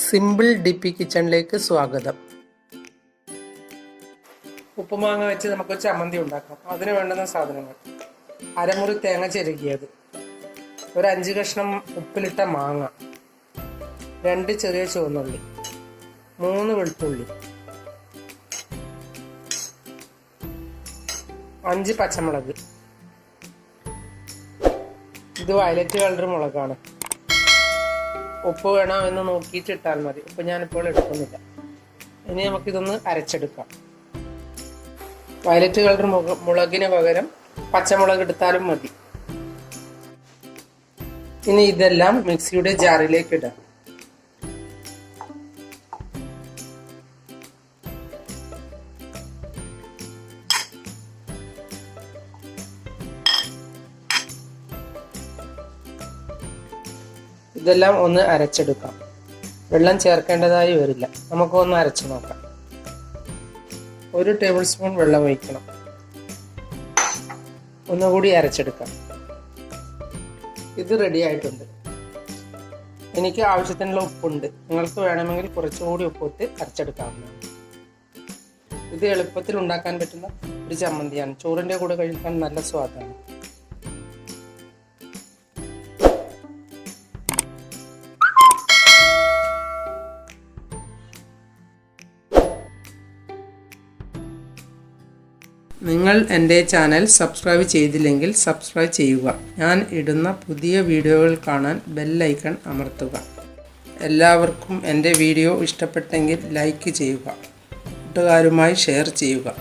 Simple ഡിപ്പി കിച്ചണിലേക്ക് സ്വാഗതം. ഉപ്പുമാങ്ങ വെച്ച് നമുക്ക് ചമ്മന്തി ഉണ്ടാക്കാം. അതിന് വേണ്ടുന്ന സാധനങ്ങൾ: അരമുറി തേങ്ങ ചിരകിയത്, ഒരു 5 കഷ്ണം ഉപ്പിലിട്ട മാങ്ങ, 2 ചെറിയ ചുവന്നുള്ളി, 3 വെളുത്തുള്ളി, 5 പച്ചമുളക്. ഇത് വയലറ്റ് കളർ മുളകാണ്. ഉപ്പ് വേണോ എന്ന് നോക്കിയിട്ട് ഇട്ടാൽ മതി. ഉപ്പ് ഞാനിപ്പോൾ എടുക്കുന്നില്ല. ഇനി നമുക്കിതൊന്ന് അരച്ചെടുക്കാം. വയലറ്റ് കളർ മുളകിന് പകരം പച്ചമുളക് എടുത്താലും മതി. ഇനി ഇതെല്ലാം മിക്സിയുടെ ജാറിലേക്ക് ഇടാം. ഇതെല്ലാം ഒന്ന് അരച്ചെടുക്കാം. വെള്ളം ചേർക്കേണ്ടതായി വരില്ല. നമുക്കൊന്ന് അരച്ചു നോക്കാം. 1 ടേബിൾ സ്പൂൺ വെള്ളം ഒഴിക്കണം. ഒന്നുകൂടി അരച്ചെടുക്കാം. ഇത് റെഡി ആയിട്ടുണ്ട്. എനിക്ക് ആവശ്യത്തിനുള്ള ഉപ്പുണ്ട്. നിങ്ങൾക്ക് വേണമെങ്കിൽ കുറച്ചുകൂടി ഉപ്പിട്ട് അരച്ചെടുക്കാവുന്നതാണ്. ഇത് എളുപ്പത്തിൽ ഉണ്ടാക്കാൻ പറ്റുന്ന ഒരു ചമ്മന്തിയാണ്. ചോറിൻ്റെ കൂടെ കഴിക്കാൻ നല്ല സ്വാദാണ്. നിങ്ങൾ എൻ്റെ ചാനൽ സബ്സ്ക്രൈബ് ചെയ്തില്ലെങ്കിൽ സബ്സ്ക്രൈബ് ചെയ്യുക. ഞാൻ ഇടുന്ന പുതിയ വീഡിയോകൾ കാണാൻ ബെൽ ഐക്കൺ അമർത്തുക. എല്ലാവർക്കും എൻ്റെ വീഡിയോ ഇഷ്ടപ്പെട്ടെങ്കിൽ ലൈക്ക് ചെയ്യുക. കൂട്ടുകാരുമായി ഷെയർ ചെയ്യുക.